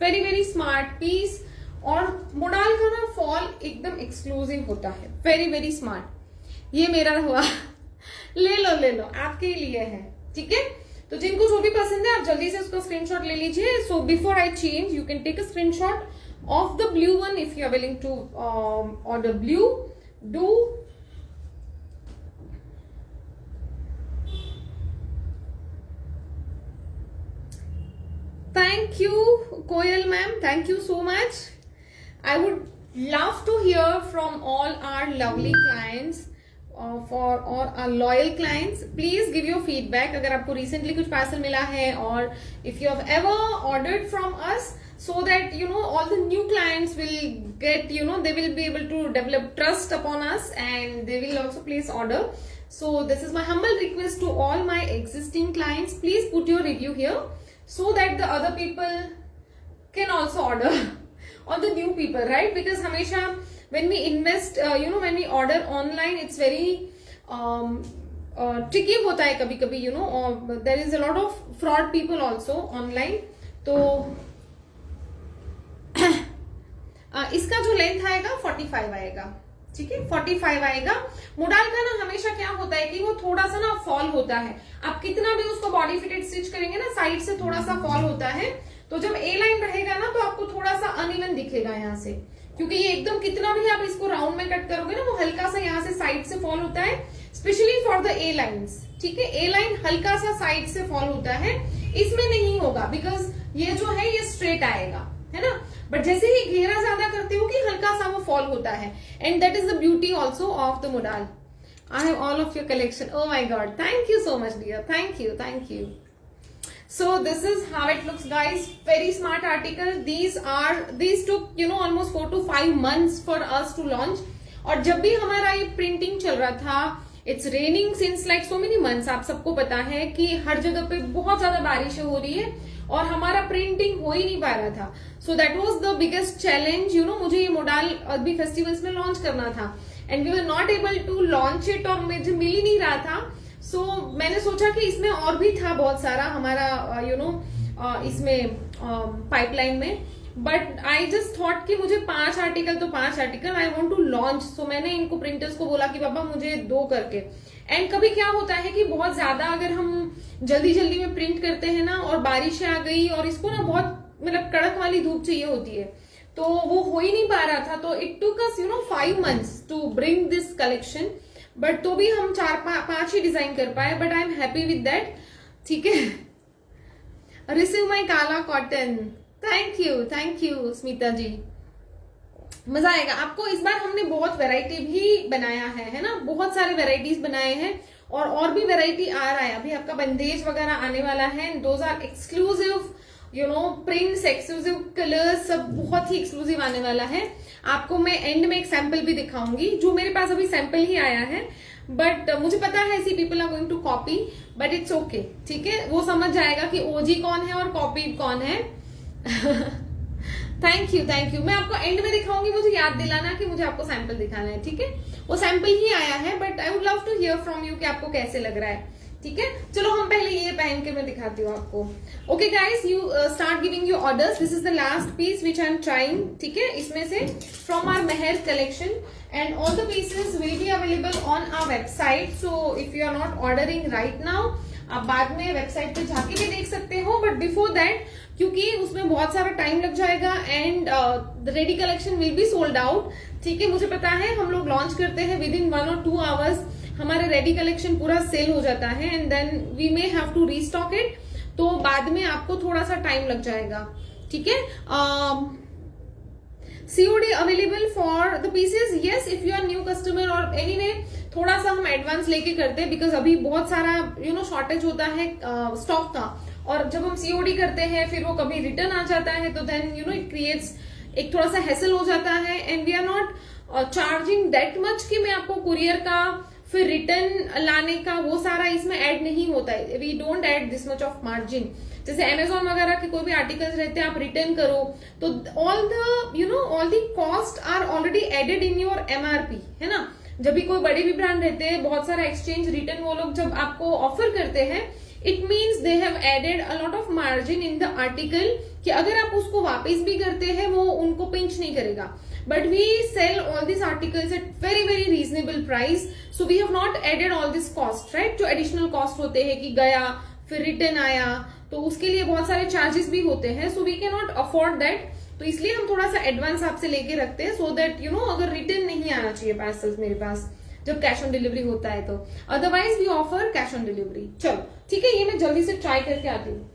वेरी वेरी स्मार्ट पीस। और मोडाल का ना फॉल एकदम एक्सक्लूसिव होता है, वेरी वेरी स्मार्ट। ये मेरा हुआ ले लो आपके लिए है। ठीक है, तो जिनको जो भी पसंद है आप जल्दी से उसका स्क्रीनशॉट ले लीजिए। So before I change you can take a screenshot of the blue one if you are willing to order blue. Do thank you Koyal ma'am, thank you so much. I would love to hear from all our lovely clients for or our loyal clients. Please give your feedback अगर आपको recently कुछ parcel मिला है और if you have ever ordered from us, so that all the new clients will get they will be able to develop trust upon us and they will also place order. So this is my humble request to all my existing clients. Please put your review here so that the other people can also order or the new people, right? Because हमेशा when we invest when we order online it's very tricky होता है कभी कभी there is a lot of fraud people also online। तो इसका जो length आएगा 45 आएगा। ठीक है, 45 आएगा। मोडाल का ना हमेशा क्या होता है कि वो थोड़ा सा ना फॉल होता है। आप कितना भी उसको बॉडी फिटेड स्टिच करेंगे ना, साइड से थोड़ा सा फॉल होता है। तो जब ए लाइन रहेगा ना तो आपको थोड़ा सा अनइवन दिखेगा यहाँ से, क्योंकि ये एकदम कितना भी आप इसको राउंड में कट करोगे ना वो हल्का सा यहाँ से साइड से फॉल होता है, specially for the A lines. ठीक है, ए लाइन हल्का सा साइड से फॉल होता है, इसमें नहीं होगा बिकॉज ये जो है ये स्ट्रेट आएगा, है ना। बट जैसे ही घेरा ज्यादा करते हो कि हल्का सा वो फॉल होता है and that is the beauty also of the modal. I have all of your collection. Oh my god, thank you so much dear, thank you thank you. So this is how it looks guys, very smart article. These took almost 4 to 5 months for us to launch। और जब भी हमारा ये printing चल रहा था, it's raining since like so many months. आप सबको पता है कि हर जगह पे बहुत ज्यादा बारिशें हो रही है और हमारा प्रिंटिंग हो ही नहीं पा रहा था। So that was the biggest challenge. मुझे ये मोडाल अभी फेस्टिवल्स में लॉन्च करना था and we were not able to launch it और मुझे मिल ही नहीं रहा था। सो मैंने सोचा कि इसमें और भी था बहुत सारा हमारा इसमें पाइपलाइन में, बट आई जस्ट थॉट कि मुझे 5 आर्टिकल तो 5 article I want to launch. So मैंने इनको प्रिंटर्स को बोला कि पापा मुझे 2 करके। एंड कभी क्या होता है कि बहुत ज्यादा अगर हम जल्दी जल्दी में प्रिंट करते हैं ना और बारिशें आ गई और इसको ना बहुत मतलब कड़क वाली धूप चाहिए होती है तो वो हो ही नहीं पा रहा था। तो it took us 5 months to bring this collection, but तो भी हम 4-5 ही डिजाइन कर पाए, but I am happy with that. ठीक है, रिसीव माई काला cotton, thank you Smita ji, मजा आएगा आपको। इस बार हमने बहुत वैरायटी भी बनाया है ना, बहुत सारे वैरायटीज बनाए हैं और भी वैरायटी आ रहा है। अभी आपका बंदेज वगैरह आने वाला है, those are exclusive prints, exclusive colours, सब बहुत ही एक्सक्लूसिव आने वाला है। आपको मैं एंड में एक सैंपल भी दिखाऊंगी, जो मेरे पास अभी सैंपल ही आया है। बट मुझे पता है see people are going to copy, but it's okay, ठीक है, वो समझ जाएगा कि ओजी कौन है और कॉपी कौन है। Thank you, thank you. मैं आपको एंड में दिखाऊंगी, मुझे याद दिलाना कि मुझे आपको सैंपल दिखाना है, ठीक है। वो सैंपल ही आया है, but I would love to hear from you कि आपको कैसे लग रहा है, ठीक है। चलो हम पहले ये पहन के मैं दिखाती हूँ आपको। Okay guys, you start giving your orders. This is the last piece which I am trying, ठीक है, इसमें से from our Mehar collection, and all the pieces will be available on our website. So if you are not ordering right now, आप बाद में website पे जाके भी देख सकते हो, बट बिफोर दैट, क्योंकि उसमें बहुत सारा टाइम लग जाएगा and the ready collection will be sold out, ठीक है। मुझे पता है, हम लोग लॉन्च करते हैं विद इन 1 or 2 आवर्स हमारे रेडी कलेक्शन पूरा सेल हो जाता है, and then we may have to restock it, तो बाद में आपको थोड़ा सा टाइम लग जाएगा, ठीक है। COD available for the pieces, yes, if you are new customer और एनीवे थोड़ा सा हम एडवांस लेके करते हैं, बिकॉज अभी बहुत सारा शॉर्टेज होता है स्टॉक का, और जब हम COD करते हैं फिर वो कभी रिटर्न आ जाता है, तो देन इट क्रिएट्स एक थोड़ा सा हैसल हो जाता है, and we are not charging that much कि मैं आपको कुरियर का फिर रिटर्न लाने का वो सारा इसमें ऐड नहीं होता है। We don't add this much of margin. जैसे अमेजोन वगैरह के कोई भी आर्टिकल्स रहते हैं, आप रिटर्न करो तो all the cost are already added in your MRP, है ना। जब भी कोई बड़े भी ब्रांड रहते हैं, बहुत सारा एक्सचेंज रिटर्न वो लोग जब आपको ऑफर करते हैं, it means they have added a lot of margin in the article, कि अगर आप उसको वापस भी करते हैं वो उनको पिंच नहीं करेगा। But we sell all these articles at very very reasonable price, so we have not added all this cost, right? जो additional cost होते हैं कि गया फिर रिटर्न आया, तो उसके लिए बहुत सारे चार्जेस भी होते हैं, so we cannot afford that। तो इसलिए हम थोड़ा सा एडवांस आपसे लेके रखते हैं, so that अगर रिटर्न नहीं आना चाहिए पार्सल्स मेरे पास जब कैश ऑन डिलीवरी होता है, तो otherwise we offer cash on delivery. चलो ठीक है, ये मैं जल्दी से ट्राई करके आती हूँ।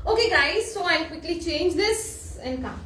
Okay guys, so I'll quickly change this and come.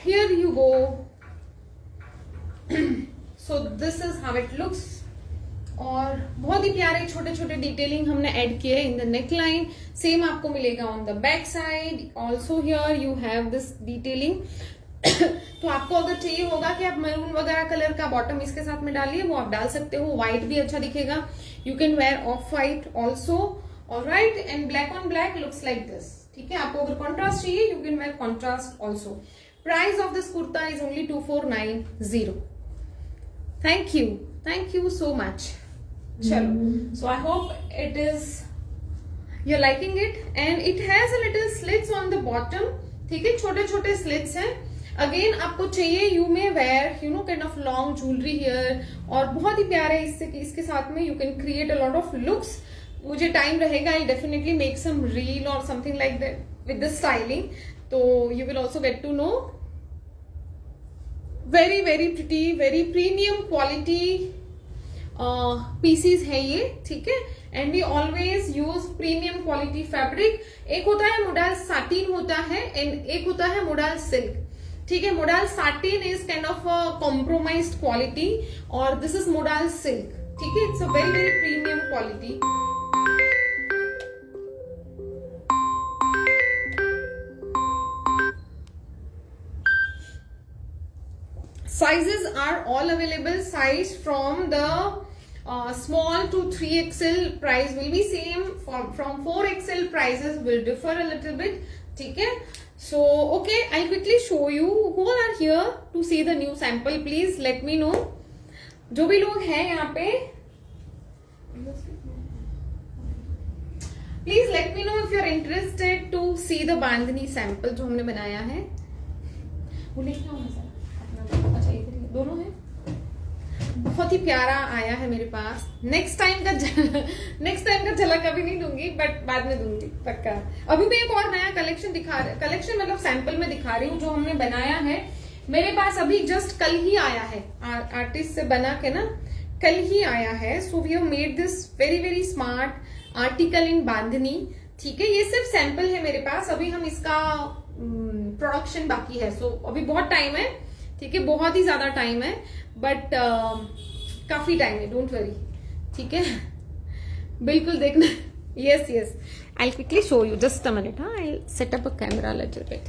Here you go. So this is how it looks. और बहुत ही प्यारे छोटे छोटे डिटेलिंग हमने ऐड किए in the neck line. Same आपको मिलेगा on the back side also. Here you have this detailing. तो आपको अगर चाहिए होगा कि आप मैरून वगैरह कलर का बॉटम इसके साथ में डालिए, वो आप डाल सकते हो। व्हाइट भी अच्छा दिखेगा। You can wear off white also, alright, and black on black looks like this. ठीक है, आपको अगर कॉन्ट्रास्ट चाहिए you can wear contrast also. Price of this kurta is only 2490। Thank you so much. चलो, so I hope it is you're liking it, and it has a little slits on the bottom। ठीक है, छोटे छोटे slits हैं। Again आपको चाहिए you may wear kind of long jewellery here, और बहुत ही प्यारे इसके साथ में you can create a lot of looks. मुझे टाइम रहेगा, I definitely make some reel और something like that with the styling, तो you will also get to know. Very very pretty, very premium quality, pieces है ये, ठीक है। And we always use premium quality fabric. एक होता है modal satin होता है एंड एक होता है मोडाल सिल्क, ठीक है। Modal satin is kind of compromised quality और दिस इज मोडाल सिल्क, ठीक है। It's a very very premium quality. Sizes are all available. Size from the small to 3XL price will be same. From 4XL prices will differ a little bit. ठीक है. So okay, I'll quickly show you who are here to see the new sample. Please let me know. जो भी लोग हैं यहाँ पे, please let me know if you're interested to see the bandhani sample जो हमने बनाया है। वो लिखना होगा सर। अच्छा दोनों है, बहुत ही प्यारा आया है मेरे पास। नेक्स्ट टाइम का झलक अभी नहीं दूंगी, बट बाद में दूंगी पक्का। अभी भी एक और नया कलेक्शन कलेक्शन मतलब सैंपल में दिखा रही हूँ जो हमने बनाया है। मेरे पास अभी जस्ट कल ही आया है, आर्टिस्ट से बना के ना कल ही आया है। So we have made this very very smart article in bandhani, ठीक है। ये सिर्फ सैंपल है मेरे पास, अभी हम इसका प्रोडक्शन बाकी है। सो अभी बहुत टाइम है, ठीक है, बहुत ही ज्यादा टाइम है, बट काफी टाइम है, डोंट वरी, ठीक है। बिल्कुल देखना। Yes yes, I quickly show you, just a minute. हाँ, I set up a camera little bit,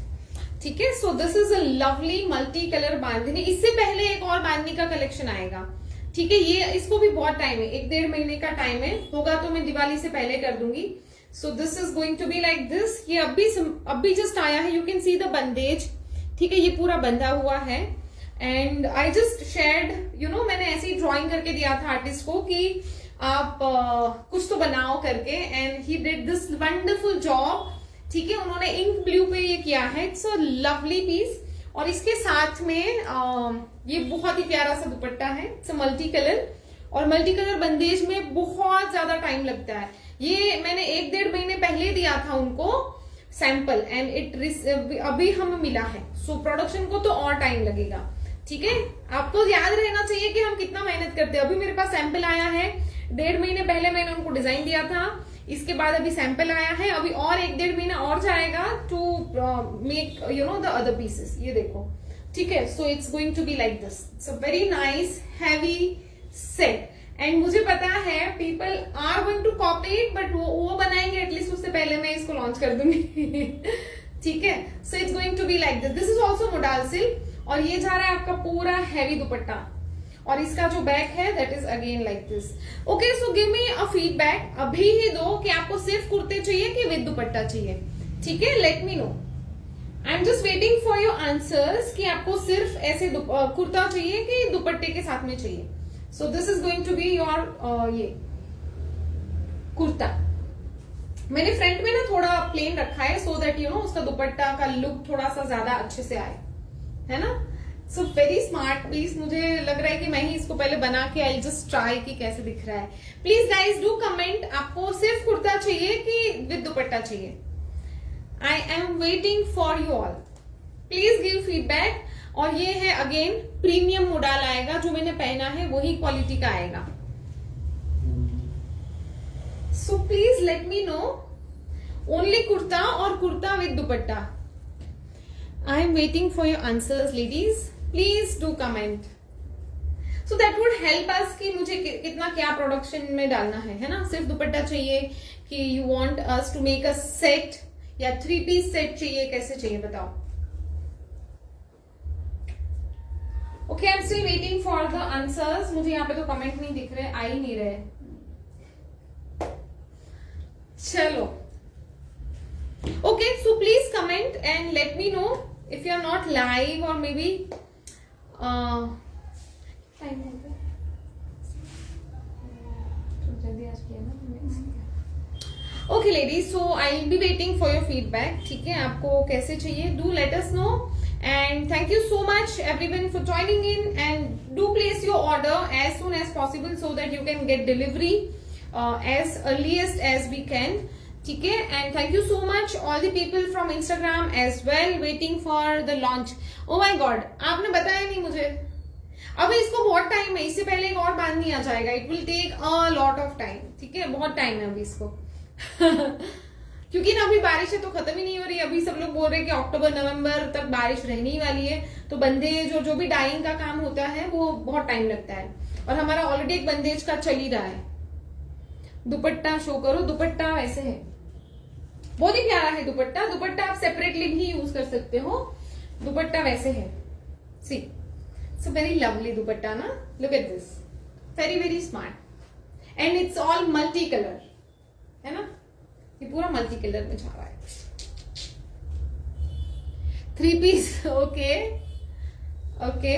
ठीक है। So this is a lovely multi colour bandhani. इससे पहले एक और बांधनी का कलेक्शन आएगा, ठीक है। ये इसको भी बहुत टाइम है, 1-1.5 महीने का टाइम है, होगा तो मैं दिवाली से पहले कर दूंगी। So this is going to be like this. ये अभी जस्ट आया है, you can see the bandhej, ठीक है। ये पूरा बंधा हुआ है and I just shared, you know, मैंने ऐसी ड्राइंग करके दिया था आर्टिस्ट को कि आप कुछ तो बनाओ करके, and he did this wonderful job, ठीक है। उन्होंने इंक ब्लू पे ये किया है, इट्स अ लवली पीस। और इसके साथ में ये बहुत ही प्यारा सा दुपट्टा है, इट्स अ मल्टी कलर। और मल्टी कलर बंदेज में बहुत ज्यादा टाइम लगता है। ये मैंने 1-1.5 महीने पहले दिया था उनको सैंपल एंड इट अभी हमें मिला है। सो प्रोडक्शन को तो और टाइम लगेगा, ठीक है। आपको याद रहना चाहिए कि हम कितना मेहनत करते हैं। अभी मेरे पास सैंपल आया है, 1.5 महीने पहले मैंने उनको डिजाइन दिया था, इसके बाद अभी सैंपल आया है, अभी और 1-1.5 महीना और जाएगा to make you know the other pieces. ये देखो, ठीक है। So it's going to be like this. It's a very nice heavy set and मुझे पता है people are going to copy it, but वो बनाएंगे एटलीस्ट, उससे पहले मैं इसको लॉन्च कर दूंगी, ठीक है। So it's going to be like this. This is also modal silk और ये जा रहा है आपका पूरा हैवी दुपट्टा और इसका जो बैक है that is again like this. Okay, so give me a feedback अभी ही दो कि आपको सिर्फ कुर्ते चाहिए कि विद दुपट्टा चाहिए, ठीक है। Late me no, I am just waiting for your answers कि आपको सिर्फ ऐसे कुर्ता चाहिए कि दुपट्टे के साथ में चाहिए। So this is going to be your ये कुर्ता। मैंने फ्रंट में ना थोड़ा प्लेन रखा है सो दैट यू नो उसका दुपट्टा का लुक थोड़ा सा ज्यादा अच्छे से आए, है ना। So very smart piece. मुझे लग रहा है कि मैं ही इसको पहले बना के आई जस्ट ट्राई कि कैसे दिख रहा है। प्लीज गाइज डू कमेंट, आपको सिर्फ कुर्ता चाहिए कि विद दुपट्टा चाहिए। आई am waiting for you all, please give feedback. और ये है अगेन प्रीमियम मोडाल आएगा, जो मैंने पहना है वही क्वालिटी का आएगा। So please let me know only kurta और kurta with dupatta. I am waiting for your answers ladies, please do comment so that would help us कि मुझे कितना क्या प्रोडक्शन में डालना है ना। सिर्फ दुपट्टा चाहिए कि you want us to make a set या 3 पीस सेट चाहिए, कैसे चाहिए बताओ। Okay, I am still waiting for the answers. मुझे यहाँ पे तो कमेंट नहीं दिख रहे, आ ही नहीं रहे। चलो, okay, so please comment and let me no if you are not live or maybe time हो गया जल्दी आज किया ना। Okay ladies, so I will be waiting for your feedback, ठीक है। आपको कैसे चाहिए, do let us know and thank you so much everyone for joining in and do place your order as soon as possible so that you can get delivery as earliest as we can, ठीक है। And thank you so much all the people from Instagram as well waiting for the launch. Oh my God, आपने बताया नहीं मुझे। अब इसको बहुत time है, इससे पहले एक और बांधनी आ जाएगा, it will take a lot of time, ठीक है, बहुत टाइम है अभी इसको क्योंकि ना अभी बारिश तो खत्म ही नहीं हो रही, अभी सब लोग बोल रहे हैं कि अक्टूबर नवंबर तक बारिश रहने ही वाली है, तो बंदेज और जो भी डाइंग का काम होता है वो बहुत टाइम लगता है, और हमारा ऑलरेडी एक बंदेज का चल ही रहा है। दुपट्टा शो करो, दुपट्टा ऐसे है, बहुत ही प्यारा है दुपट्टा, दुपट्टा आप सेपरेटली भी यूज कर सकते हो, दुपट्टा वैसे है, see it's a very lovely dupatta ना, look at this, very very smart, and it's all multi colour है ना, ये पूरा मल्टी कलर में जा रहा है, 3 piece, okay okay,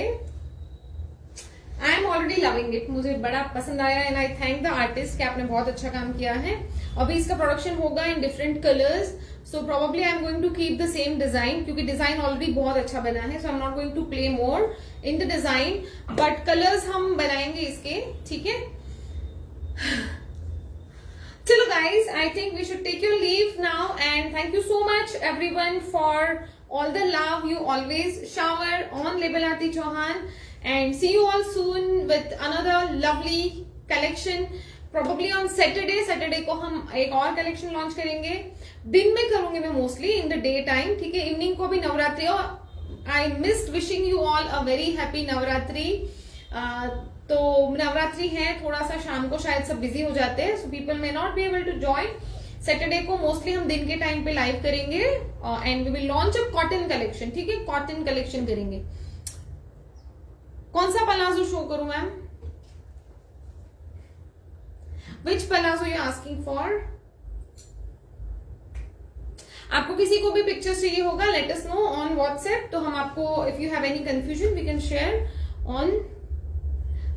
I am already loving it, मुझे बड़ा पसंद आया, and I thank the artist कि आपने बहुत अच्छा काम किया है। अभी इसका प्रोडक्शन होगा in different colours, so probably I am going to keep the same design, क्योंकि डिजाइन ऑलरेडी बहुत अच्छा बना है, so I am not going to play more in the design, but colours हम बनाएंगे इसके, ठीक है। चलो guys, I think we should take your leave now, and thank you so much everyone for all the love you always shower on Label Aarti Chauhan, and see you all soon with another lovely collection, probably on Saturday को हम एक और collection launch करेंगे, दिन में करूंगी मैं mostly, in the day time, ठीक है, इवनिंग को भी नवरात्रि हो, I missed wishing you all a very happy Navratri, तो नवरात्रि है, थोड़ा सा शाम को शायद सब बिजी हो जाते हैं, so people may not be able to join, Saturday को मोस्टली हम दिन के टाइम पे लाइव करेंगे, and we will launch a cotton collection, ठीक है, कॉटन कलेक्शन करेंगे। कौन सा पलाजो शो करूं ma'am, which palazzo you asking for, आपको किसी को भी पिक्चर्स चाहिए होगा, let us know on WhatsApp, तो हम आपको, if you have any confusion we can share on,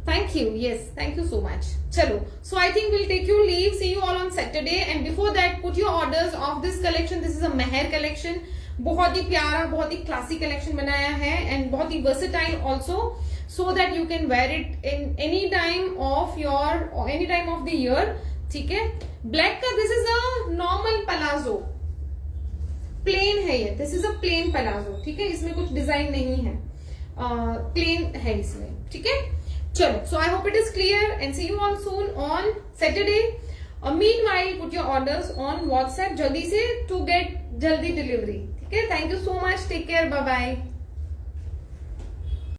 thank you, yes, thank you so much, chalo, so I think we'll take your leave, see you all on Saturday, and before that put your orders of this collection, this is a meher collection, बहुत ही प्यारा, बहुत ही classic collection बनाया है, and बहुत ही versatile also, so that you can wear it in any time of your, or any time of the year, ठीक है। Black का this is a normal palazzo, plain है ये, this is a plain palazzo, ठीक है, इसमें कुछ design नहीं है, प्लेन है इसमें, ठीक है। चलो, so I hope it is clear, and see you all soon on Saturday. Meanwhile, put your orders on WhatsApp जल्दी से to get जल्दी delivery, ठीक है। Thank you so much, take care, bye bye.